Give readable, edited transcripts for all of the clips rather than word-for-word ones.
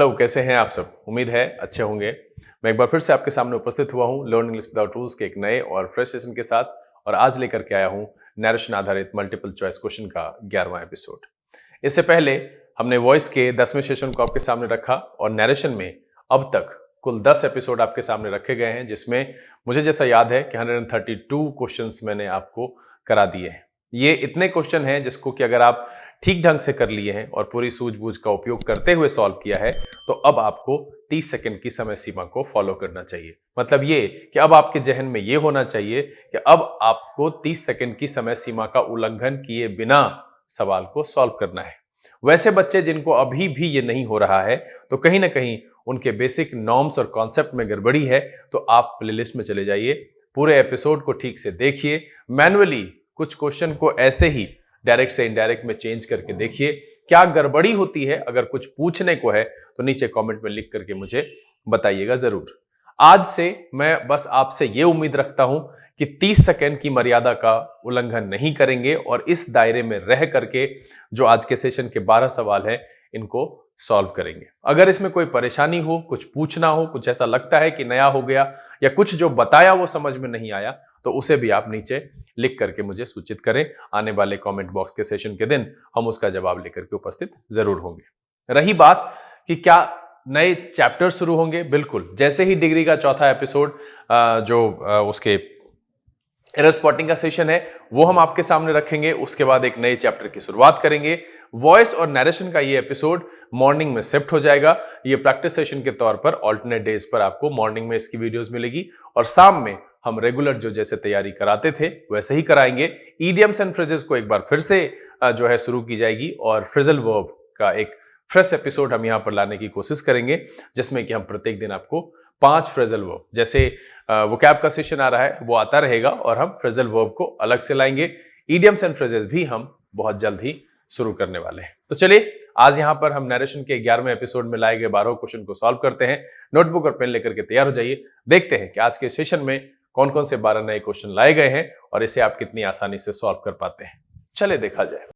Hello, कैसे हैं आप सब? उम्मीद है अच्छे होंगे। मैं एक बार फिर से आपके सामने उपस्थित हुआ हूँ लर्न इंग्लिश विदाउट रूल्स के एक नए और फ्रेश सेशन के साथ, और आज लेकर के आया हूँ नैरेशन आधारित मल्टीपल चॉइस क्वेश्चन का 11वां एपिसोड। इससे पहले हमने वॉइस के 10वें सेशन को आपके सामने रखा और नैरेशन में अब तक कुल 10 एपिसोड आपके सामने रखे गए हैं, जिसमें मुझे जैसा याद है कि 132 क्वेश्चंस मैंने आपको करा दिए हैं। ये इतने क्वेश्चन हैं जिसको कि अगर आप ठीक ढंग से कर लिए हैं और पूरी सूझबूझ का उपयोग करते हुए सॉल्व किया है, तो अब आपको 30 सेकंड की समय सीमा को फॉलो करना चाहिए। मतलब ये कि अब आपके जहन में ये होना चाहिए कि अब आपको 30 सेकंड की समय सीमा का उल्लंघन किए बिना सवाल को सॉल्व करना है। वैसे बच्चे जिनको अभी भी ये नहीं हो रहा है, तो कहीं ना कहीं उनके बेसिक नॉर्म्स और कॉन्सेप्ट में गड़बड़ी है। तो आप प्लेलिस्ट में चले जाइए, पूरे एपिसोड को ठीक से देखिए, मैनुअली कुछ क्वेश्चन को ऐसे ही डायरेक्ट से इनडायरेक्ट में चेंज करके देखिए क्या गड़बड़ी होती है। अगर कुछ पूछने को है तो नीचे कमेंट में लिख करके मुझे बताइएगा जरूर। आज से मैं बस आपसे यह उम्मीद रखता हूं कि 30 सेकंड की मर्यादा का उल्लंघन नहीं करेंगे और इस दायरे में रह करके जो आज के सेशन के 12 सवाल हैं इनको सॉल्व करेंगे। अगर इसमें कोई परेशानी हो, कुछ पूछना हो, कुछ ऐसा लगता है कि नया हो गया या कुछ जो बताया वो समझ में नहीं आया, तो उसे भी आप नीचे लिख करके मुझे सूचित करें। आने वाले कमेंट बॉक्स के सेशन के दिन हम उसका जवाब लेकर के उपस्थित जरूर होंगे। रही बात कि क्या नए चैप्टर शुरू होंगे, बिल्कुल जैसे ही डिग्री का चौथा एपिसोड उसके एरर स्पॉटिंग का सेशन है वो हम आपके सामने रखेंगे। उसके बाद एक नए चैप्टर की शुरुआत करेंगे। वॉइस और नरेशन का ये एपिसोड मॉर्निंग में शिफ्ट हो जाएगा। ये प्रैक्टिस सेशन के तौर पर ऑल्टरनेट डेज पर आपको मॉर्निंग में इसकी वीडियोस मिलेगी और शाम में हम रेगुलर जो जैसे तैयारी कराते थे वैसे ही कराएंगे। ईडियम्स एंड फ्रेजेस को एक बार फिर से जो है शुरू की जाएगी और फ्रेजल वर्ब का एक फ्रेश एपिसोड हम यहां पर लाने की कोशिश करेंगे, जिसमें कि हम प्रत्येक दिन आपको 5 फ्रेजल वर्ब, जैसे वोकैब का सेशन आ रहा है वो आता रहेगा और हम फ्रेजल वर्ब को अलग से लाएंगे। ईडियम्स एंड फ्रेजेस भी हम बहुत जल्द ही शुरू करने वाले हैं। तो चलिए आज यहां पर हम नरेशन के 11वें एपिसोड में लाए गए 12 क्वेश्चन को सॉल्व करते हैं। नोटबुक और पेन लेकर के तैयार हो जाइए। देखते हैं कि आज के सेशन में कौन कौन से 12 नए क्वेश्चन लाए गए हैं और इसे आप कितनी आसानी से सॉल्व कर पाते हैं। चले देखा जाए।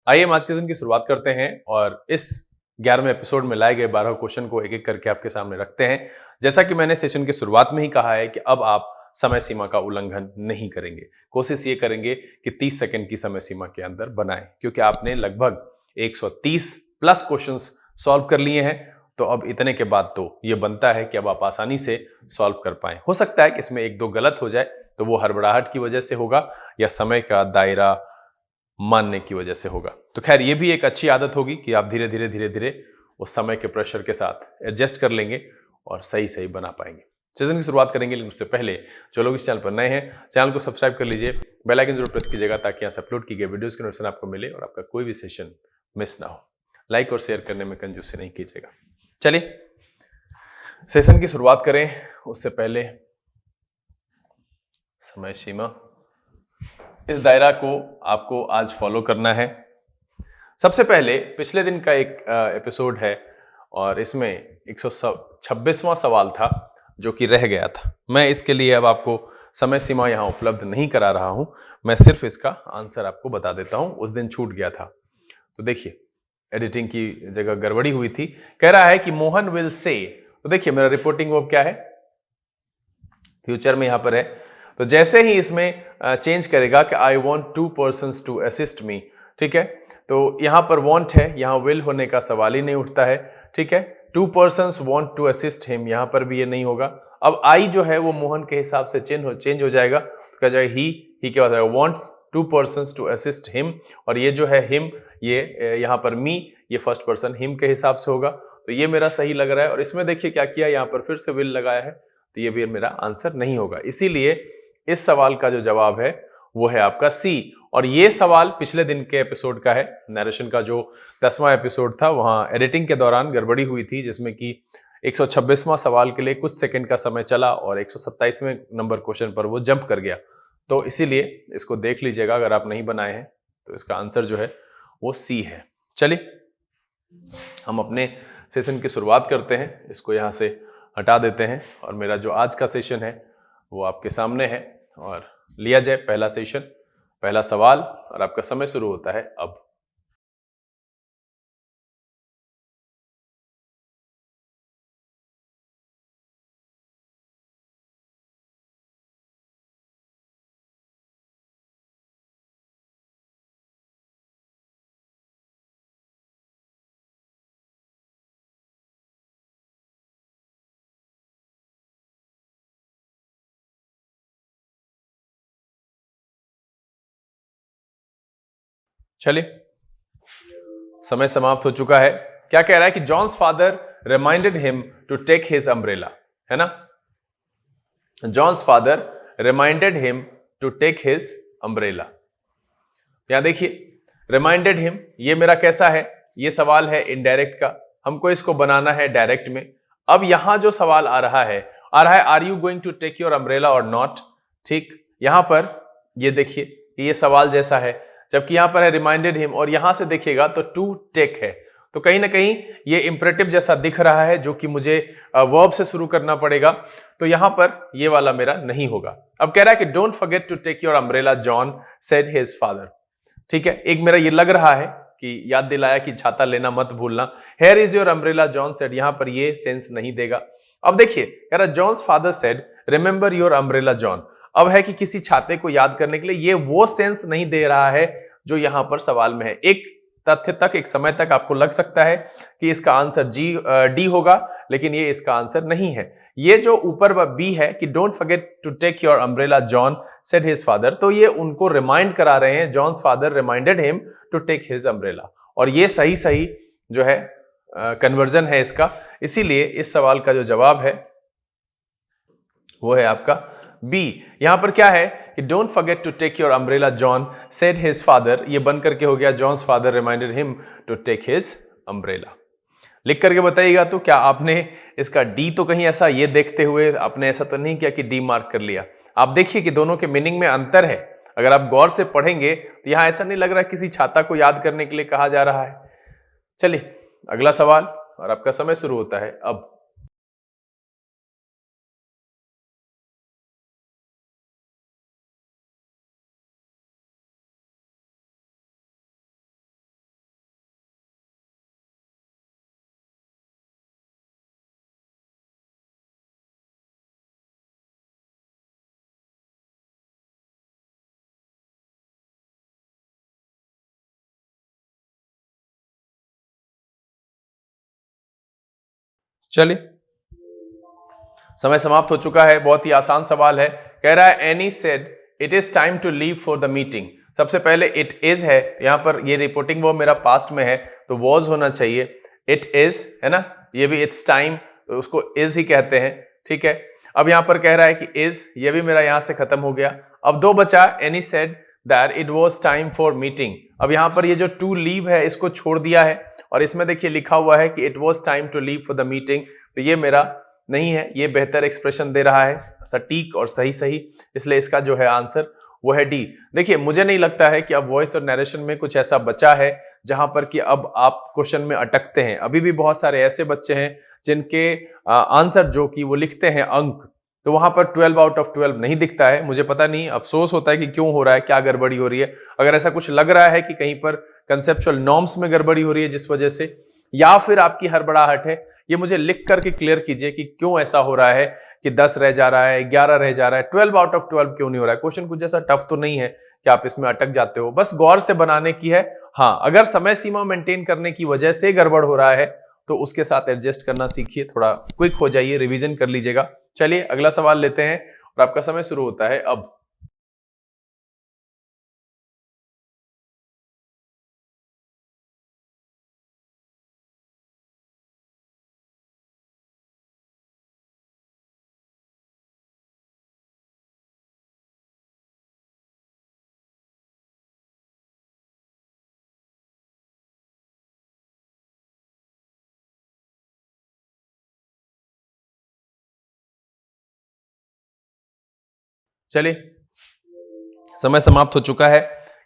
आइए हम आज के सेशन की शुरुआत करते हैं और इस 11वें एपिसोड में लाए गए 12 क्वेश्चन को एक एक करके आपके सामने रखते हैं। जैसा कि मैंने सेशन की शुरुआत में ही कहा है कि अब आप समय सीमा का उल्लंघन नहीं करेंगे। कोशिश ये करेंगे कि 30 सेकंड की समय सीमा के अंदर बनाएं, क्योंकि आपने लगभग 130 प्लस क्वेश्चंस सॉल्व कर लिए हैं। तो अब इतने के बाद तो ये बनता है कि अब आप आसानी से सॉल्व कर पाएं। हो सकता है कि इसमें एक दो गलत हो जाए, तो वो हड़बड़ाहट की वजह से होगा या समय का दायरा मानने की वजह से होगा। तो खैर ये भी एक अच्छी आदत होगी कि आप धीरे धीरे धीरे धीरे उस समय के प्रेशर के साथ एडजस्ट कर लेंगे और सही सही बना पाएंगे। सेशन की शुरुआत करेंगे, लेकिन उससे पहले जो लोग इस चैनल पर नए हैं, चैनल को सब्सक्राइब कर लीजिए, बेल आइकन जरूर प्रेस कीजिएगा ताकि यहाँ से अपलोड की गई वीडियोस की नोटिफिकेशन आपको मिले और आपका कोई भी सेशन मिस ना हो। लाइक और शेयर करने में कंजूसी नहीं कीजिएगा। चलिए सेशन की शुरुआत करें। उससे पहले समय सीमा, इस दायरा को आपको आज फॉलो करना है। सबसे पहले पिछले दिन का एक एपिसोड है और इसमें 126वां सवाल था जो कि रह गया था। मैं इसके लिए अब आपको समय सीमा यहां उपलब्ध नहीं करा रहा हूं, मैं सिर्फ इसका आंसर आपको बता देता हूं। उस दिन छूट गया था, तो देखिए एडिटिंग की जगह गड़बड़ी हुई थी। कह रहा है कि मोहन विल से, तो देखिए मेरा रिपोर्टिंग वर्ब क्या है, फ्यूचर में यहां पर है। तो जैसे ही इसमें चेंज करेगा कि I want 2 persons to assist me, ठीक है, तो यहां पर वॉन्ट है, यहां विल होने का सवाल ही नहीं उठता है। ठीक है, 2 persons want to assist him, यहां पर भी ये नहीं होगा। अब आई जो है वो मोहन के हिसाब से चेंज हो जाएगा, तो क्या जाएगा ही के बाद आएगा wants 2 persons to assist him, और ये जो है हिम, ये यहां पर मी, ये फर्स्ट पर्सन हिम के हिसाब से होगा। तो ये मेरा सही लग रहा है। और इसमें देखिए क्या किया, यहां पर फिर से विल लगाया है, तो ये भी मेरा आंसर नहीं होगा। इसीलिए इस सवाल का जो जवाब है वो है आपका सी। और ये सवाल पिछले दिन के एपिसोड का है। नरेशन का जो 10वां एपिसोड था वहां एडिटिंग के दौरान गड़बड़ी हुई थी, जिसमें कि 126वां सवाल के लिए कुछ सेकंड का समय चला और 127वें नंबर क्वेश्चन पर वो जंप कर गया। तो इसीलिए इसको देख लीजिएगा, अगर आप नहीं बनाए हैं तो इसका आंसर जो है वो सी है। चलिए हम अपने सेशन की शुरुआत करते हैं। इसको यहाँ से हटा देते हैं और मेरा जो आज का सेशन है वो आपके सामने है और लिया जाए पहला सेशन, पहला सवाल, और आपका समय शुरू होता है अब। चलिए, समय समाप्त हो चुका है। क्या कह रहा है कि John's father reminded him to take his umbrella, है ना। John's father reminded him to take his umbrella. यहां देखिए, रिमाइंडेड हिम, ये मेरा कैसा है, ये सवाल है इनडायरेक्ट का, हमको इसको बनाना है डायरेक्ट में। अब यहां जो सवाल आ रहा है are you going to take your umbrella और नॉट। ठीक, यहां पर ये देखिए ये सवाल जैसा है, जबकि यहां पर है रिमाइंडेड हिम और यहां से देखिएगा तो टू टेक है, तो कहीं ना कहीं ये इंपरेटिव जैसा दिख रहा है जो कि मुझे वर्ब से शुरू करना पड़ेगा, तो यहां पर ये वाला मेरा नहीं होगा। अब कह रहा है कि don't forget to take your umbrella John said his father. ठीक है, एक मेरा ये लग रहा है कि याद दिलाया कि छाता लेना मत भूलना। Here is your umbrella John said, यहां पर ये सेंस नहीं देगा। अब देखिए कह रहा John's father said remember your umbrella John. अब है कि किसी छाते को याद करने के लिए, ये वो सेंस नहीं दे रहा है जो यहां पर सवाल में है। एक तथ्य तक, एक समय तक आपको लग सकता है कि इसका आंसर डी होगा, लेकिन ये इसका आंसर नहीं है। ये जो ऊपर बी है कि don't forget to take your umbrella John said his father, तो ये उनको रिमाइंड करा रहे हैं, John's father reminded him to take his umbrella, और ये सही सही जो है कन्वर्जन है इसका। इसीलिए इस सवाल का जो जवाब है वो है आपका बी। यहां पर क्या है कि don't forget to take your umbrella John said his father, ये बन करके हो गया John's father reminded him to take his umbrella. लिख करके बताइएगा तो क्या आपने इसका डी तो कहीं ऐसा ये देखते हुए आपने ऐसा तो नहीं किया कि डी मार्क कर लिया। आप देखिए कि दोनों के मीनिंग में अंतर है। अगर आप गौर से पढ़ेंगे तो यहां ऐसा नहीं लग रहा किसी छाता को याद करने के लिए कहा जा रहा है। चलिए अगला सवाल, और आपका समय शुरू होता है अब। चलिए, समय समाप्त हो चुका है। बहुत ही आसान सवाल है। कह रहा है Annie said it is time to leave for the meeting. सबसे पहले इट इज है, यहां पर ये रिपोर्टिंग वो मेरा पास्ट में है तो वॉज होना चाहिए। इट इज है ना, ये भी इट्स टाइम, तो उसको इज ही कहते हैं। ठीक है, अब यहां पर कह रहा है कि इज, ये भी मेरा यहां से खत्म हो गया। अब दो बचा, any said that it was time for meeting. अब यहां पर ये जो टू लीव है इसको छोड़ दिया है और इसमें देखिए लिखा हुआ है कि it was time to leave for the meeting, तो ये मेरा नहीं है, ये बेहतर एक्सप्रेशन दे रहा है, सटीक और सही सही, इसलिए इसका जो है आंसर वो है डी। देखिए मुझे नहीं लगता है कि अब वॉइस और नरेशन में कुछ ऐसा बचा है जहां पर कि अब आप क्वेश्चन में अटकते हैं। अभी भी बहुत सारे ऐसे बच्चे हैं जिनके आंसर जो कि वो लिखते हैं अंक, तो वहां पर 12 आउट ऑफ 12 नहीं दिखता है। मुझे पता नहीं, अफसोस होता है कि क्यों हो रहा है, क्या गड़बड़ी हो रही है। अगर ऐसा कुछ लग रहा है कि कहीं पर कंसेप्चुअल नॉर्म्स में गड़बड़ी हो रही है जिस वजह से, या फिर आपकी हड़बड़ाहट है, ये मुझे लिख करके क्लियर कीजिए कि क्यों ऐसा हो रहा है कि 10 रह जा रहा है, 11 रह जा रहा है, 12 आउट ऑफ 12 क्यों नहीं हो रहा है। क्वेश्चन कुछ ऐसा टफ तो नहीं है कि आप इसमें अटक जाते हो, बस गौर से बनाने की है। हाँ, अगर समय सीमा मेंटेन करने की वजह से गड़बड़ हो रहा है तो उसके साथ एडजस्ट करना सीखिए, थोड़ा क्विक हो जाइए, रिवीजन कर लीजिएगा। चलिए अगला सवाल लेते हैं और आपका समय शुरू होता है अब। चलिए, समय समाप्त हो चुका है।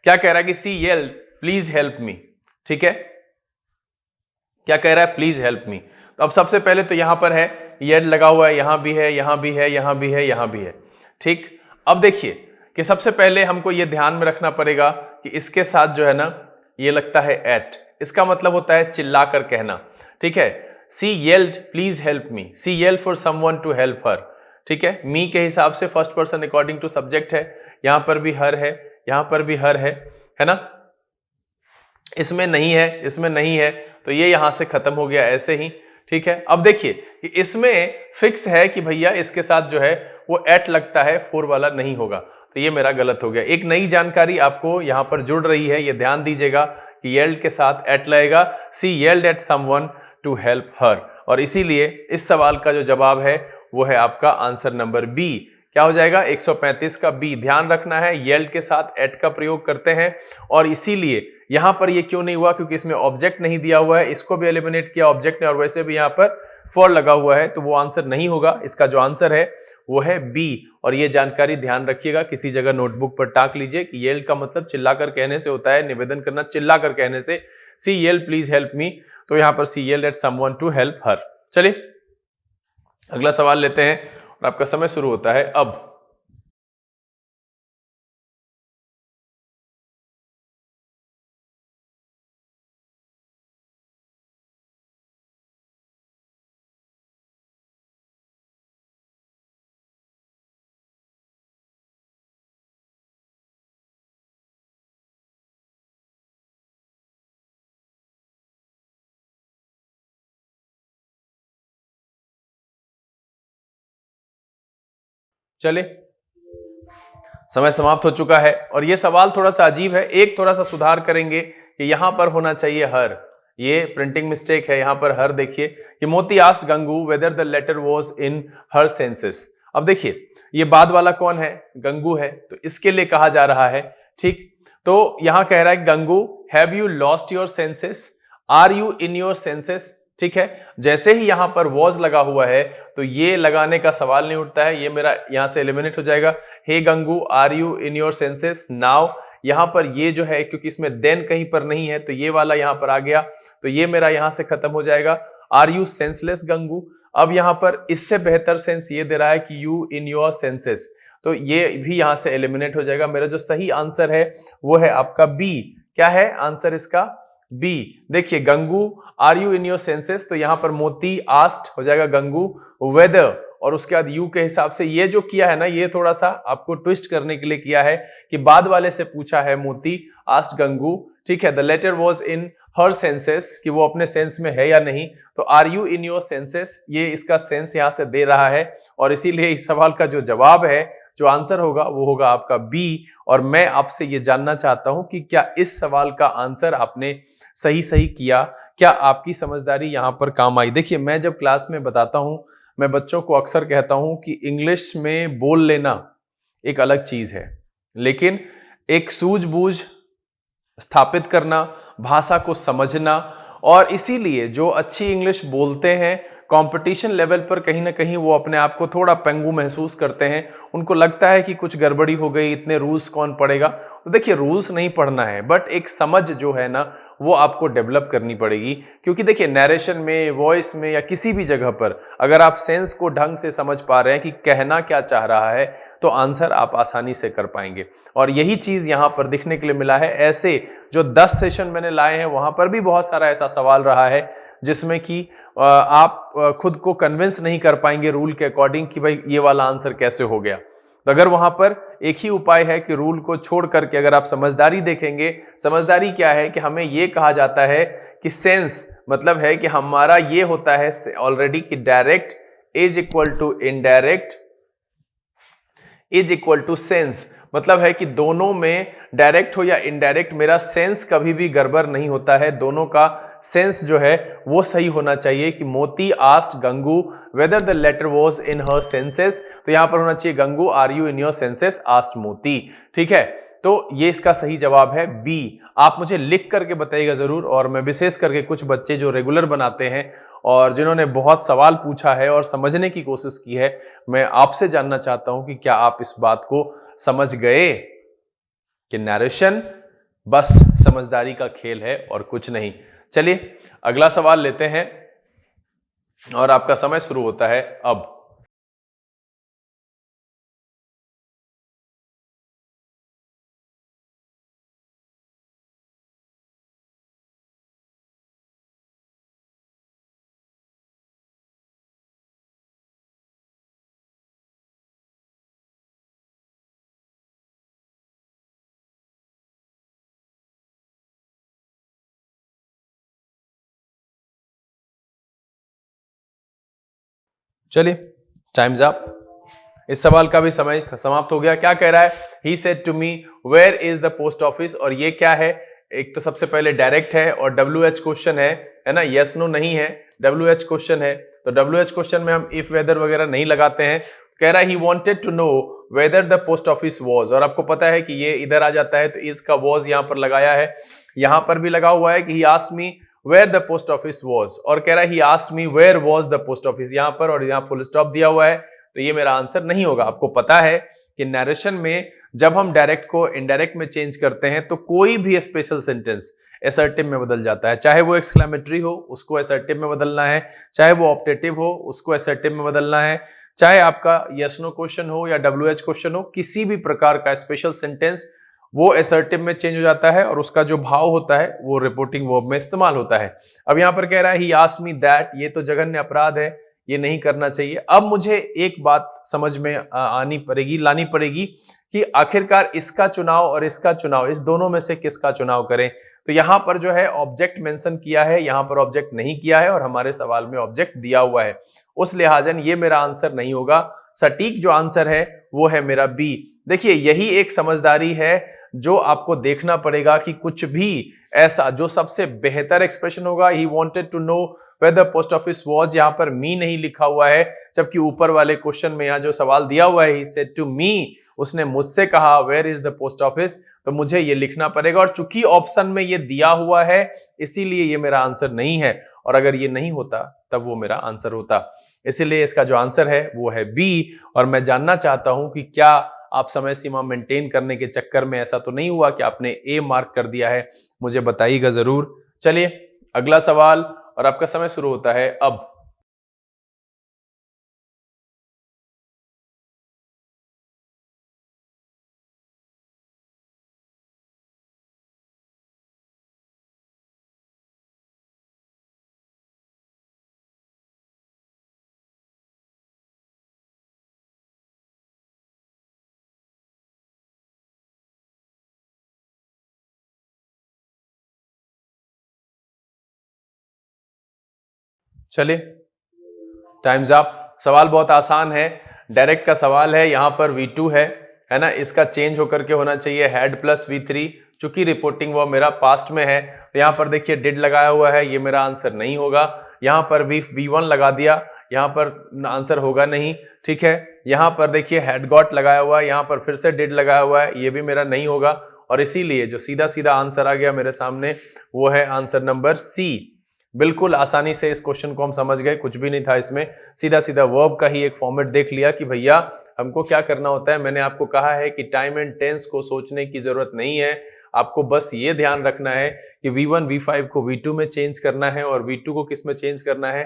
क्या कह रहा है कि सी येल्ड प्लीज हेल्प मी। ठीक है, क्या कह रहा है, प्लीज हेल्प मी। तो अब सबसे पहले तो यहां पर है येड लगा हुआ है, यहां भी है, यहां भी है, यहां भी है, यहां भी है। ठीक, अब देखिए कि सबसे पहले हमको ये ध्यान में रखना पड़ेगा कि इसके साथ जो है ना ये लगता है एट, इसका मतलब होता है चिल्लाकर कहना। ठीक है, she yelled please help me, she yelled for someone to help her. ठीक है, मी के हिसाब से first person according to subject है, यहां पर भी हर है, यहां पर भी हर है ना, इसमें नहीं है, इसमें नहीं है, तो ये यहां से खत्म हो गया ऐसे ही। ठीक है, अब देखिए कि इसमें फिक्स है कि भैया इसके साथ जो है वो एट लगता है, फोर वाला नहीं होगा, तो ये मेरा गलत हो गया। एक नई जानकारी आपको यहां पर जुड़ रही है, ये ध्यान दीजिएगा कि येल्ड के साथ एट लगेगा, she yelled at someone to help her, और इसीलिए इस सवाल का जो जवाब है वो है आपका आंसर नंबर बी। क्या हो जाएगा, 135 का बी। ध्यान रखना है येल्ड के साथ एट का प्रयोग करते हैं, और इसीलिए यहां पर ये क्यों नहीं हुआ, क्योंकि इसमें ऑब्जेक्ट नहीं दिया हुआ है, इसको भी एलिमिनेट किया ऑब्जेक्ट ने, और वैसे भी यहां पर फॉर लगा हुआ है, तो वो आंसर नहीं होगा। इसका जो आंसर है वो है बी। और ये जानकारी ध्यान रखिएगा, किसी जगह नोटबुक पर टाक लीजिए कि येल्ड का मतलब चिल्लाकर कहने से होता है, निवेदन करना चिल्लाकर कहने से, she yelled please help me, तो यहां पर she yelled at someone to help her. चलिए अगला सवाल लेते हैं और आपका समय शुरू होता है अब। चलिए समय समाप्त हो चुका है, और ये सवाल थोड़ा सा अजीब है, एक थोड़ा सा सुधार करेंगे कि यहां पर होना चाहिए हर, ये प्रिंटिंग मिस्टेक है, यहां पर हर देखिए कि Moti asked Gangu whether the latter was in her senses. अब देखिए ये बाद वाला कौन है, गंगू है, तो इसके लिए कहा जा रहा है। ठीक, तो यहां कह रहा है Gangu have you lost your senses, are you in your senses. ठीक है, जैसे ही यहां पर वॉज लगा हुआ है तो ये लगाने का सवाल नहीं उठता है, ये मेरा यहां से एलिमिनेट हो जाएगा। Hey Gangu are you in your senses now, यहां पर ये जो है क्योंकि इसमें देन कहीं पर नहीं है तो ये वाला यहां पर आ गया, तो ये मेरा यहां से खत्म हो जाएगा। आर यू सेंसलेस गंगू, अब यहां पर इससे बेहतर सेंस ये दे रहा है कि यू इन योर सेंसेस, तो ये भी यहां से एलिमिनेट हो जाएगा। मेरा जो सही आंसर है वो है आपका बी। क्या है आंसर इसका, बी। देखिए Gangu are you in your senses, तो यहां पर मोती आस्ट हो जाएगा गंगू वेदर, और उसके बाद यू के हिसाब से ये जो किया है ना, ये थोड़ा सा आपको ट्विस्ट करने के लिए किया है कि बाद वाले से पूछा है मोती आस्ट गंगू। ठीक है, the latter was in her senses, कि वो अपने सेंस में है या नहीं, तो are you in your senses, ये इसका सेंस यहां से दे रहा है, और इसीलिए इस सवाल का जो जवाब है, जो आंसर होगा वो होगा आपका बी। और मैं आपसे ये जानना चाहता हूं कि क्या इस सवाल का आंसर आपने सही सही किया, क्या आपकी समझदारी यहां पर काम आई। देखिए मैं जब क्लास में बताता हूं, मैं बच्चों को अक्सर कहता हूं कि इंग्लिश में बोल लेना एक अलग चीज है, लेकिन एक सूझबूझ स्थापित करना, भाषा को समझना, और इसीलिए जो अच्छी इंग्लिश बोलते हैं कंपटीशन लेवल पर कहीं ना कहीं वो अपने आप को थोड़ा पंगु महसूस करते हैं, उनको लगता है कि कुछ गड़बड़ी हो गई, इतने रूल्स कौन पढ़ेगा। तो देखिए रूल्स नहीं पढ़ना है, बट एक समझ जो है ना वो आपको डेवलप करनी पड़ेगी, क्योंकि देखिए नैरेशन में, वॉइस में, या किसी भी जगह पर अगर आप सेंस को ढंग से समझ पा रहे हैं कि कहना क्या चाह रहा है, तो आंसर आप आसानी से कर पाएंगे। और यही चीज यहां पर दिखने के लिए मिला है। ऐसे जो 10 सेशन मैंने लाए हैं वहां पर भी बहुत सारा ऐसा सवाल रहा है जिसमें कि आप खुद को कन्विंस नहीं कर पाएंगे रूल के अकॉर्डिंग कि भाई ये वाला आंसर कैसे हो गया। तो अगर वहां पर एक ही उपाय है कि रूल को छोड़ करके अगर आप समझदारी देखेंगे, समझदारी क्या है कि हमें ये कहा जाता है कि सेंस मतलब है कि हमारा ये होता है ऑलरेडी कि direct is equal to indirect is equal to sense, मतलब है कि दोनों में डायरेक्ट हो या इनडायरेक्ट मेरा सेंस कभी भी गड़बड़ नहीं होता है, दोनों का सेंस जो है वो सही होना चाहिए। कि Moti asked Gangu whether the latter was in her senses, तो यहां पर होना चाहिए Gangu are you in your senses asked Moti. ठीक है, तो ये इसका सही जवाब है बी। आप मुझे लिख करके बताइएगा जरूर, और मैं विशेष करके कुछ बच्चे जो रेगुलर बनाते हैं और जिन्होंने बहुत सवाल पूछा है और समझने की कोशिश की है, मैं आपसे जानना चाहता हूं कि क्या आप इस बात को समझ गए कि नैरेशन बस समझदारी का खेल है और कुछ नहीं। चलिए अगला सवाल लेते हैं और आपका समय शुरू होता है अब। चलिए टाइम्स अप। इस सवाल का भी समय समाप्त हो गया। क्या कह रहा है? He said to me where is the post office. और ये क्या है? एक तो सबसे पहले डायरेक्ट है और डब्ल्यू एच क्वेश्चन है ना, यस नो नहीं है, डब्ल्यू एच क्वेश्चन है। तो डब्ल्यू एच क्वेश्चन में हम इफ वेदर वगैरह नहीं लगाते हैं। कह रहा है he wanted to know whether the post office was. और आपको पता है कि ये इधर आ जाता है तो इसका वाज यहां पर लगाया है, यहां पर भी लगा हुआ है कि he asked me where the post office was. और कह रहा है he asked me where was the post office, यहां पर और यहां फुल स्टॉप दिया हुआ है। तो ये मेरा आंसर नहीं होगा। आपको पता है कि नरेशन में जब हम डायरेक्ट को इनडायरेक्ट में चेंज करते हैं तो कोई भी स्पेशल सेंटेंस असर्टिव में बदल जाता है। चाहे वो एक्सक्लेमेटरी हो उसको असर्टिव में बदलना है, चाहे वो ऑप्टेटिव हो उसको असर्टिव में बदलना है, चाहे आपका यस नो क्वेश्चन हो या डब्ल्यू एच क्वेश्चन हो, किसी भी प्रकार का स्पेशल सेंटेंस वो असर्टिव में चेंज हो जाता है और उसका जो भाव होता है वो रिपोर्टिंग वर्ब में इस्तेमाल होता है। अब यहां पर कह रहा है ही आस्क्ड मी दैट, ये तो जघन्य अपराध है, ये नहीं करना चाहिए। अब मुझे एक बात समझ में आनी पड़ेगी, लानी पड़ेगी कि आखिरकार इसका चुनाव और इसका चुनाव, इस दोनों में से किसका चुनाव करें। तो यहां पर जो है ऑब्जेक्ट मेंशन किया है, यहां पर ऑब्जेक्ट नहीं किया है और हमारे सवाल में ऑब्जेक्ट दिया हुआ है, उस लिहाजन ये मेरा आंसर नहीं होगा। सटीक जो आंसर है वो है मेरा बी। देखिए यही एक समझदारी है जो आपको देखना पड़ेगा कि कुछ भी ऐसा जो सबसे बेहतर एक्सप्रेशन होगा, he wanted to know whether post office was, यहां पर मी नहीं लिखा हुआ है, जबकि ऊपर वाले क्वेश्चन में यहां जो सवाल दिया हुआ है ही सेड टू मी, उसने मुझसे कहा where is the post office, तो मुझे ये लिखना पड़ेगा। और चूंकि ऑप्शन में ये दिया हुआ है इसीलिए ये मेरा आंसर नहीं है, और अगर ये नहीं होता तब वो मेरा आंसर होता। इसीलिए इसका जो आंसर है वो है बी। और मैं जानना चाहता हूं कि क्या आप समय सीमा मेंटेन करने के चक्कर में ऐसा तो नहीं हुआ कि आपने ए मार्क कर दिया है? मुझे बताइएगा जरूर। चलिए अगला सवाल और आपका समय शुरू होता है अब। चलिए टाइम्स अप। सवाल बहुत आसान है, डायरेक्ट का सवाल है, यहां पर V2 है ना, इसका चेंज होकर के होना चाहिए हैड प्लस V3। चूंकि रिपोर्टिंग वो मेरा पास्ट में है तो यहां पर देखिए डिड लगाया हुआ है, ये मेरा आंसर नहीं होगा। यहां पर भी V1 लगा दिया, यहां पर आंसर होगा नहीं। ठीक है, यहां पर देखिए हैड गॉट लगाया हुआ है, यहां पर फिर से डिड लगाया हुआ है, ये भी मेरा नहीं होगा। और इसीलिए जो सीधा सीधा आंसर आ गया मेरे सामने वो है आंसर नंबर सी। बिल्कुल आसानी से इस क्वेश्चन को हम समझ गए, कुछ भी नहीं था इसमें, सीधा सीधा वर्ब का ही एक फॉर्मेट देख लिया कि भैया हमको क्या करना होता है। मैंने आपको कहा है कि टाइम एंड टेंस को सोचने की जरूरत नहीं है, आपको बस ये ध्यान रखना है कि V1 V5 को V2 में चेंज करना है और V2 को किस में चेंज करना है,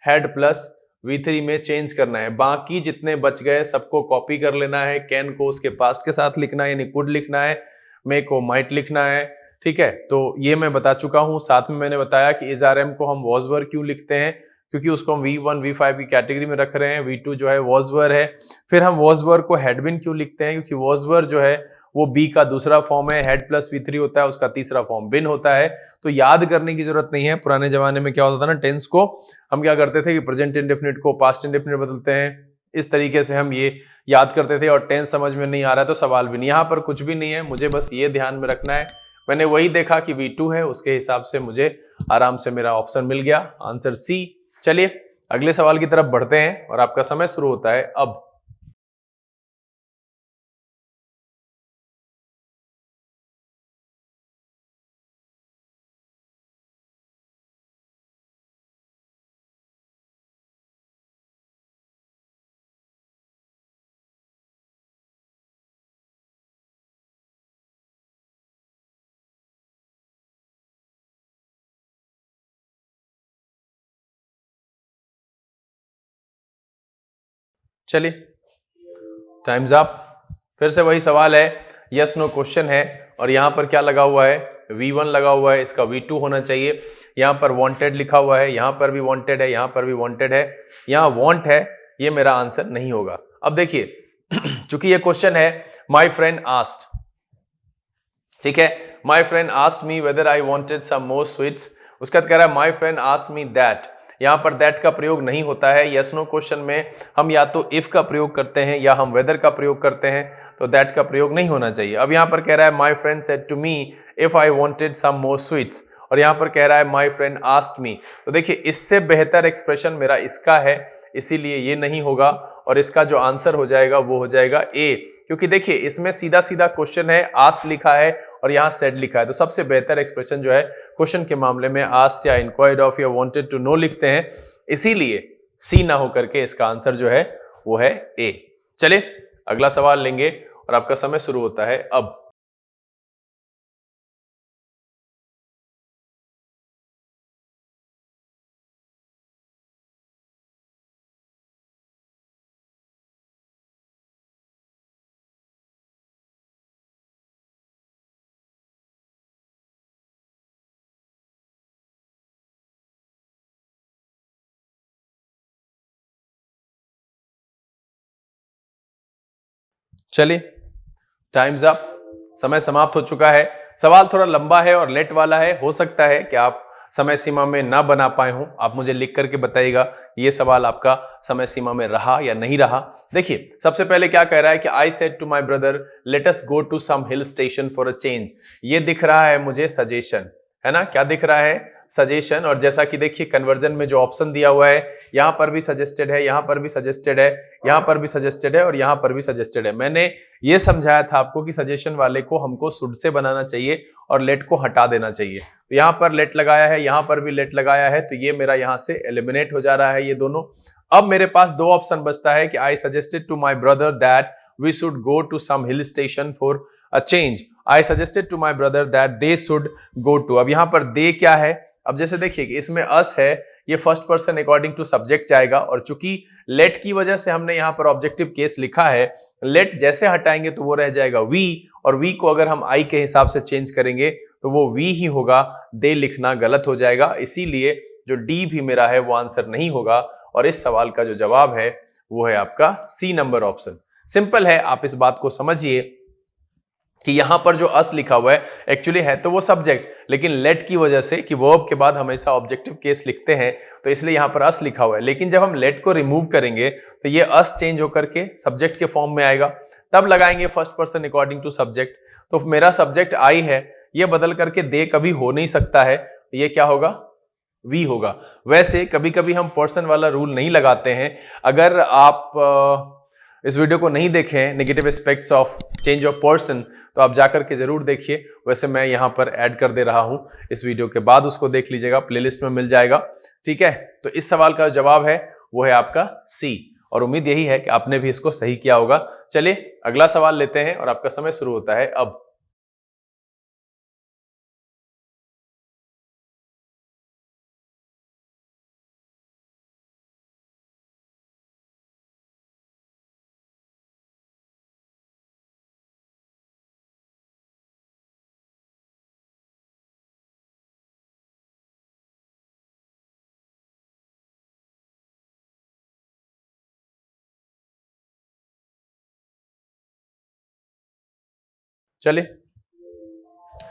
हैड प्लस V3 में चेंज करना है। बाकी जितने बच गए सबको कॉपी कर लेना है, कैन को उसके पास्ट के साथ लिखना है यानी कुड लिखना है, मे को माइट लिखना है। ठीक है, तो ये मैं बता चुका हूं। साथ में मैंने बताया कि इज आर एम को हम वॉजवर क्यों लिखते हैं, क्योंकि उसको हम V1 V5 की कैटेगरी में रख रहे हैं, V2 जो है वॉजवर है। फिर हम वॉजवर को हेडबिन क्यों लिखते हैं, क्योंकि वॉजवर जो है वो बी का दूसरा फॉर्म है, हेड प्लस V3 होता है, उसका तीसरा फॉर्म बिन होता है। तो याद करने की जरूरत नहीं है। पुराने जमाने में क्या होता था ना, टेंस को हम क्या करते थे कि प्रेजेंट इंडेफिनिट को पास्ट इंडेफिनिट बदलते हैं, इस तरीके से हम ये याद करते थे। और टेंस समझ में नहीं आ रहा है तो सवाल भी नहीं। यहाँ पर कुछ भी नहीं है, मुझे बस ये ध्यान में रखना है, मैंने वही देखा कि V2 है, उसके हिसाब से मुझे आराम से मेरा ऑप्शन मिल गया, आंसर सी। चलिए अगले सवाल की तरफ बढ़ते हैं और आपका समय शुरू होता है अब। चलिए, टाइम्स अप। फिर से वही सवाल है, यस नो क्वेश्चन है और यहां पर क्या लगा हुआ है, V1 लगा हुआ है, इसका V2 होना चाहिए। यहां पर वांटेड लिखा हुआ है, यहां पर भी वांटेड है, यहां पर भी वांटेड है, यहां वांट है, ये मेरा आंसर नहीं होगा। अब देखिए चूंकि ये क्वेश्चन है माय फ्रेंड आस्क्ड, ठीक है, my friend asked me whether I wanted some more sweets, उसका कह रहा है my friend asked me that. यहां पर दैट का प्रयोग नहीं होता है। यस नो क्वेश्चन में हम या तो इफ का प्रयोग करते हैं या हम वेदर का प्रयोग करते हैं, तो दैट का प्रयोग नहीं होना चाहिए। अब यहां पर कह रहा है my friend said to me if I wanted some more sweets, और यहां पर कह रहा है माय फ्रेंड आस्क्ड मी। तो देखिए इससे बेहतर एक्सप्रेशन मेरा इसका है, इसीलिए ये नहीं होगा और इसका जो आंसर हो जाएगा वो हो जाएगा ए। क्योंकि देखिए इसमें सीधा सीधा क्वेश्चन है, आस्क लिखा है और यहाँ सेड लिखा है, तो सबसे बेहतर एक्सप्रेशन जो है क्वेश्चन के मामले में आस्क या इंक्वायर्ड ऑफ या वांटेड टू नो लिखते हैं, इसीलिए सी ना होकर के इसका आंसर जो है वो है ए। चलिए अगला सवाल लेंगे और आपका समय शुरू होता है अब। चलिए टाइम्स अप, समय समाप्त हो चुका है। सवाल थोड़ा लंबा है और लेट वाला है, हो सकता है कि आप समय सीमा में ना बना पाए हों। आप मुझे लिख करके बताइएगा ये सवाल आपका समय सीमा में रहा या नहीं रहा। देखिए सबसे पहले क्या कह रहा है कि I said to my brother let us go to some hill station for a change. ये दिख रहा है मुझे सजेशन, है ना, क्या दिख रहा है, सजेशन। और जैसा कि देखिए कन्वर्जन में जो ऑप्शन दिया हुआ है, यहां पर भी सजेस्टेड है, यहां पर भी सजेस्टेड है, यहां पर भी सजेस्टेड है और यहां पर भी सजेस्टेड है। मैंने ये समझाया था आपको कि सजेशन वाले को हमको शुड से बनाना चाहिए और लेट को हटा देना चाहिए। तो यहां पर लेट लगाया है, यहां पर भी लेट लगाया है, तो ये मेरा यहां से एलिमिनेट हो जा रहा है ये दोनों। अब मेरे पास दो ऑप्शन बचता है कि I suggested to my brother that we should go to some hill station for a change, I suggested to my brother that they should go to. अब यहां पर दे क्या है, अब जैसे देखिए कि इसमें अस है, ये first person according to subject जाएगा और चूंकि लेट की वजह से हमने यहां पर ऑब्जेक्टिव केस लिखा है, लेट जैसे हटाएंगे तो वो रह जाएगा वी, और वी को अगर हम आई के हिसाब से चेंज करेंगे तो वो वी ही होगा, दे लिखना गलत हो जाएगा। इसीलिए जो डी भी मेरा है वो आंसर नहीं होगा और इस सवाल का जो जवाब है वो है आपका सी नंबर ऑप्शन। सिंपल है, आप इस बात को समझिए कि यहां पर जो अस लिखा हुआ है एक्चुअली है तो वो सब्जेक्ट, लेकिन लेट की वजह से कि वर्ब के बाद हमेशा ऑब्जेक्टिव केस लिखते हैं तो इसलिए यहां पर अस लिखा हुआ है। लेकिन जब हम लेट को रिमूव करेंगे तो ये अस चेंज होकर के सब्जेक्ट के फॉर्म में आएगा, तब लगाएंगे first person according to subject. तो मेरा सब्जेक्ट आई है, ये बदल करके दे कभी हो नहीं सकता है, ये क्या होगा, वी होगा। वैसे कभी कभी हम पर्सन वाला रूल नहीं लगाते हैं। अगर आप इस वीडियो को नहीं देखें negative aspects of change of person तो आप जाकर के जरूर देखिए, वैसे मैं यहां पर ऐड कर दे रहा हूं, इस वीडियो के बाद उसको देख लीजिएगा, प्लेलिस्ट में मिल जाएगा। ठीक है, तो इस सवाल का जवाब है वो है आपका सी और उम्मीद यही है कि आपने भी इसको सही किया होगा। चलिए अगला सवाल लेते हैं और आपका समय शुरू होता है अब। चलिए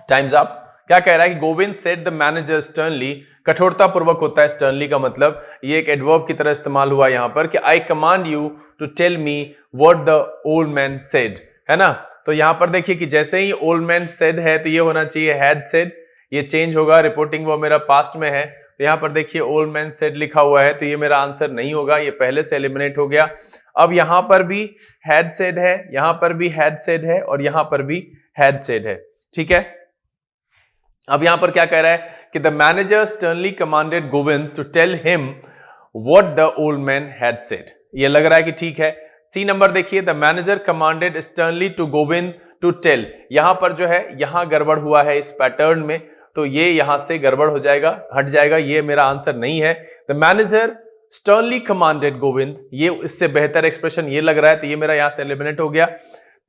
टाइम्स अप। क्या कह रहा है कि Govind said the manager sternly, कठोरता पूर्वक होता है स्टर्नली का मतलब, ये एक एडवर्ब की तरह इस्तेमाल हुआ यहां पर कि I command you to tell me what the old man said, है ना। तो यहां पर देखिए कि जैसे ही ओल्ड मैन सेड है तो ये होना चाहिए हैड सेड, ये चेंज होगा, रिपोर्टिंग वो मेरा पास्ट में है। तो यहां पर देखिए ओल्ड मैन सेड लिखा हुआ है तो ये मेरा आंसर नहीं होगा, ये पहले से एलिमिनेट हो गया। अब यहां पर भी हैड सेड है, यहां पर भी हैड सेड है और यहां पर भी हैड सेड है। ठीक है, अब यहां पर क्या कह रहा है कि the manager sternly commanded Govind to tell him what the old man had said. ये लग रहा है कि ठीक है। सी नंबर देखिए, the manager commanded sternly to Govind to tell, यहां पर जो है यहां गड़बड़ हुआ है इस पैटर्न में, तो ये यहां से गड़बड़ हो जाएगा, हट जाएगा, ये मेरा आंसर नहीं है। The manager sternly commanded Govind, ये इससे बेहतर एक्सप्रेशन ये लग रहा है, तो ये मेरा यहां से एलिमिनेट हो गया।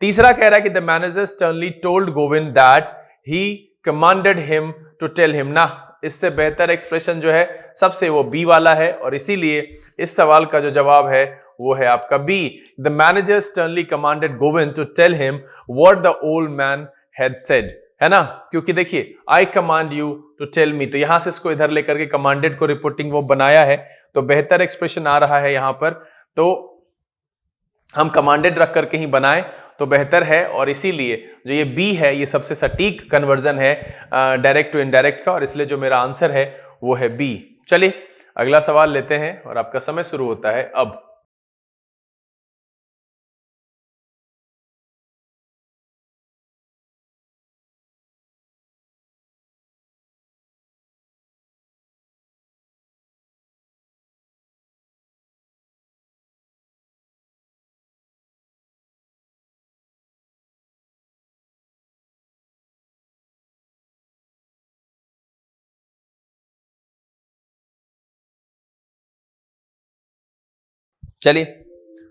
तीसरा कह रहा है कि the manager sternly told Govind that he commanded him to tell him ना, इससे बेहतर एक्सप्रेशन जो है सबसे वो बी वाला है, और इसीलिए इस सवाल का जो जवाब है वो है आपका B. The manager sternly commanded Govind to tell him what the old man had said, है ना, क्योंकि देखिए I command you to tell me, तो यहां से इसको इधर लेकर के कमांडेड को रिपोर्टिंग वो बनाया है, तो बेहतर एक्सप्रेशन आ रहा है यहां पर, तो हम कमांडेड रख करके ही बनाए तो बेहतर है, और इसीलिए जो ये बी है ये सबसे सटीक कन्वर्जन है डायरेक्ट टू इनडायरेक्ट का, और इसलिए जो मेरा आंसर है वो है बी। चलिए अगला सवाल लेते हैं, और आपका समय शुरू होता है अब। चलिए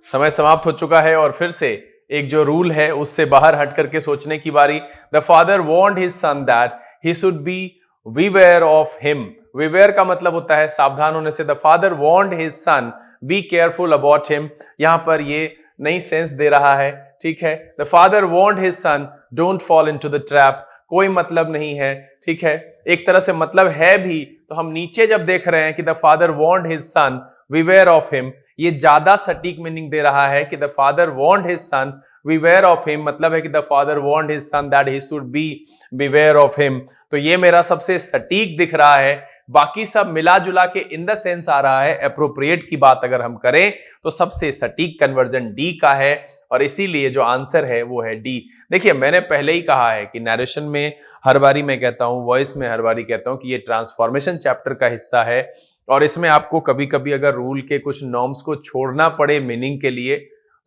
समय समाप्त हो चुका है, और फिर से एक जो रूल है उससे बाहर हट करके सोचने की बारी। The father want his son that he should be beware of him. Beware का मतलब होता है सावधान होने से। The father want his son be careful about him, यहां पर ये नई सेंस दे रहा है, ठीक है। The father want his son don't fall into the trap, कोई मतलब नहीं है, ठीक है। एक तरह से मतलब है भी, तो हम नीचे जब देख रहे हैं कि the father want his son beware of him, ये ज्यादा सटीक मीनिंग दे रहा है कि the father want his son beware of him, मतलब है कि the father want his son that he should be beware of him, तो ये मेरा सबसे सटीक दिख रहा है। बाकी सब मिला जुला के इन द सेंस आ रहा है। अप्रोप्रिएट की बात अगर हम करें तो सबसे सटीक कन्वर्जन डी का है, और इसीलिए जो आंसर है वो है डी। देखिए मैंने पहले ही कहा है कि नरेशन में हर बारी मैं कहता हूं, वॉइस में हर बारी कहता हूं कि ये ट्रांसफॉर्मेशन चैप्टर का हिस्सा है, और इसमें आपको कभी कभी अगर रूल के कुछ नॉर्म्स को छोड़ना पड़े मीनिंग के लिए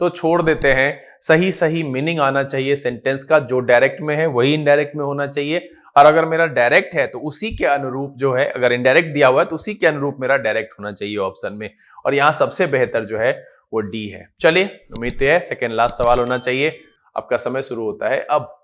तो छोड़ देते हैं। सही सही मीनिंग आना चाहिए सेंटेंस का, जो डायरेक्ट में है वही इनडायरेक्ट में होना चाहिए, और अगर मेरा डायरेक्ट है तो उसी के अनुरूप जो है, अगर इनडायरेक्ट दिया हुआ है तो उसी के अनुरूप मेरा डायरेक्ट होना चाहिए ऑप्शन में, और यहां सबसे बेहतर जो है वो डी है। चलिए उम्मीद है सेकेंड लास्ट सवाल होना चाहिए। आपका समय शुरू होता है अब।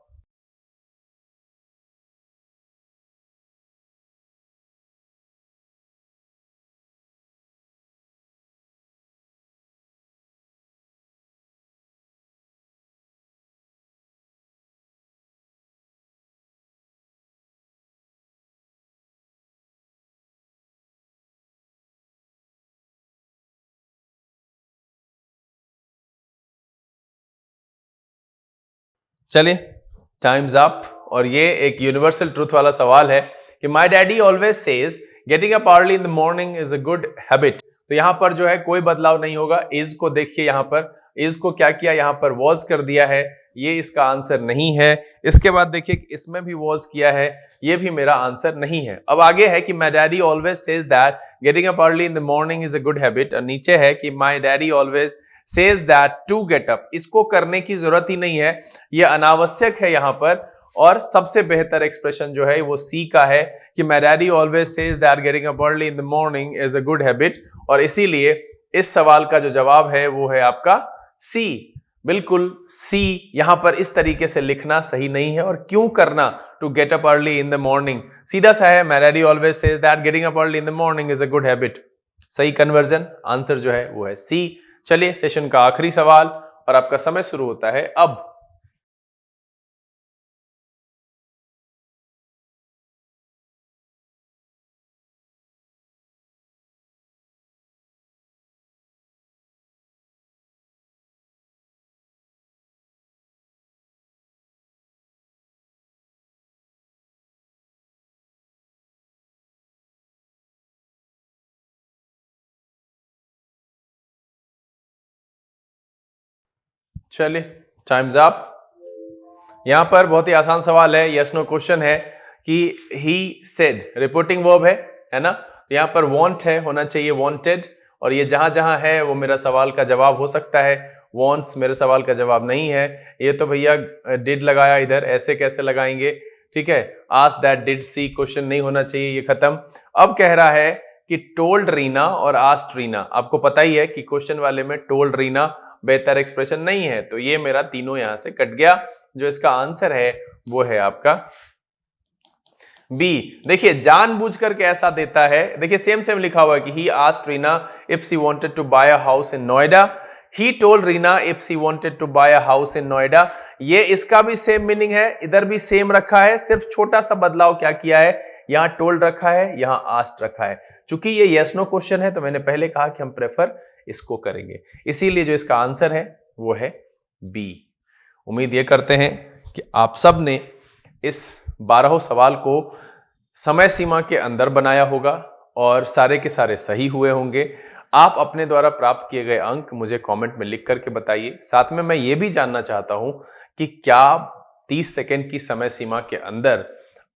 चलिए टाइम्स अप, और ये एक यूनिवर्सल ट्रूथ वाला सवाल है कि my daddy always says getting up early in the morning is a good habit, तो यहां पर जो है कोई बदलाव नहीं होगा। इज को देखिए, यहां पर इज को क्या किया, यहां पर वॉज कर दिया है, ये इसका आंसर नहीं है। इसके बाद देखिए इसमें भी वॉज किया है, ये भी मेरा आंसर नहीं है। अब आगे है कि my daddy always says that getting up early in the morning is a good habit, और नीचे है कि my daddy always says that to get up, इसको करने की जरूरत ही नहीं है, ये अनावश्यक है यहां पर, और सबसे बेहतर एक्सप्रेशन जो है वो सी का है कि my daddy always says that getting up early in the morning is a good habit, और इसीलिए इस सवाल का जो जवाब है वो है आपका सी। बिल्कुल सी, यहां पर इस तरीके से लिखना सही नहीं है, और क्यों करना to get up early in the morning, सीधा सा है my daddy always says that getting up early in the morning is a good habit. सही कन्वर्जन आंसर जो है वो है सी। चलिए सेशन का आखिरी सवाल, और आपका समय शुरू होता है अब। चलिए टाइम्स अप। यहां पर बहुत ही आसान सवाल है, यस नो क्वेश्चन है कि ही सेड रिपोर्टिंग वर्ब है ना, यहां पर वांट है, होना चाहिए वांटेड, और ये जहां जहां है वो मेरा सवाल का जवाब हो सकता है। वांट्स मेरे सवाल का जवाब नहीं है, ये तो भैया डिड लगाया इधर, ऐसे कैसे लगाएंगे, ठीक है। Ask that did C question नहीं होना चाहिए, ये खत्म। अब कह रहा है कि टोल्ड रीना और आस्क्ड रीना, आपको पता ही है कि क्वेश्चन वाले में टोल्ड रीना बेहतर एक्सप्रेशन नहीं है, तो ये मेरा तीनों यहां से कट गया। जो इसका आंसर है वो है आपका बी। देखिए जानबूझ करके ऐसा देता है, देखिए सेम सेम लिखा हुआ है कि he asked Reena if she wanted to buy a house in Noida, he told Reena if she wanted to buy a house in Noida. ये इसका भी सेम मीनिंग है, इधर भी सेम रखा है, सिर्फ छोटा सा बदलाव क्या किया है, यहां टोल्ड रखा है, यहां आस्क्ड रखा है। चूंकि ये यस नो क्वेश्चन है तो मैंने पहले कहा कि हम प्रेफर इसको करेंगे, इसीलिए जो इसका आंसर है वो है बी। उम्मीद ये करते हैं कि आप सब ने इस 12 सवाल को समय सीमा के अंदर बनाया होगा और सारे के सारे सही हुए होंगे। आप अपने द्वारा प्राप्त किए गए अंक मुझे कमेंट में लिख करके बताइए। साथ में मैं ये भी जानना चाहता हूं कि क्या 30 सेकंड की समय सीमा के अंदर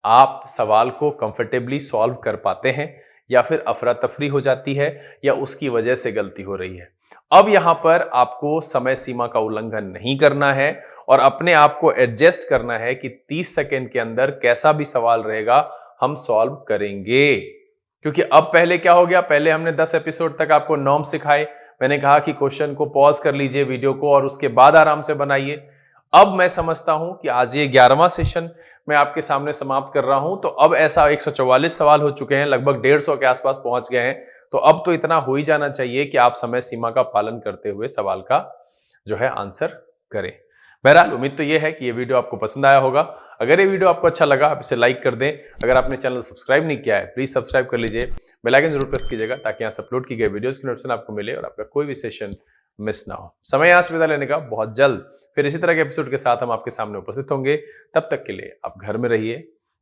आप सवाल को कंफर्टेबली सॉल्व कर पाते हैं या फिर अफरा तफरी हो जाती है या उसकी वजह से गलती हो रही है। अब यहां पर आपको समय सीमा का उल्लंघन नहीं करना है और अपने आप को एडजस्ट करना है कि 30 सेकंड के अंदर कैसा भी सवाल रहेगा हम सॉल्व करेंगे। क्योंकि अब पहले क्या हो गया, पहले हमने 10 एपिसोड तक आपको नॉर्म सिखाए, मैंने कहा कि क्वेश्चन को पॉज कर लीजिए वीडियो को और उसके बाद आराम से बनाइए। अब मैं समझता हूं कि आज ये 11वां सेशन मैं आपके सामने समाप्त कर रहा हूं, तो अब ऐसा 144 सवाल हो चुके हैं, लगभग 150 के आसपास पहुंच गए हैं, तो अब तो इतना हो ही जाना चाहिए कि आप समय सीमा का पालन करते हुए सवाल का जो है आंसर करें। बहरहाल उम्मीद तो ये है कि ये वीडियो आपको पसंद आया होगा। अगर ये वीडियो आपको अच्छा लगा आप इसे लाइक कर दें। अगर आपने चैनल सब्सक्राइब नहीं किया है प्लीज सब्सक्राइब कर लीजिए, बेल आइकन जरूर प्रेस कीजिएगा ताकि यहाँ से अपलोड की गई वीडियोस की नोटिफिकेशन आपको मिले और आपका कोई भी सेशन मिस ना हो। समय यहाँ से विदा लेने का, बहुत जल्द फिर इसी तरह के एपिसोड के साथ हम आपके सामने उपस्थित होंगे। तब तक के लिए आप घर में रहिए,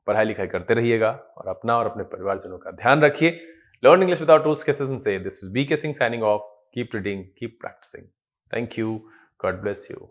पढ़ाई लिखाई करते रहिएगा और अपना और अपने परिवारजनों का ध्यान रखिए। लर्न इंग्लिश विदाउट रूल्स के सेशन से this is BK Singh signing off. Keep reading, keep practising. Thank you, God bless you.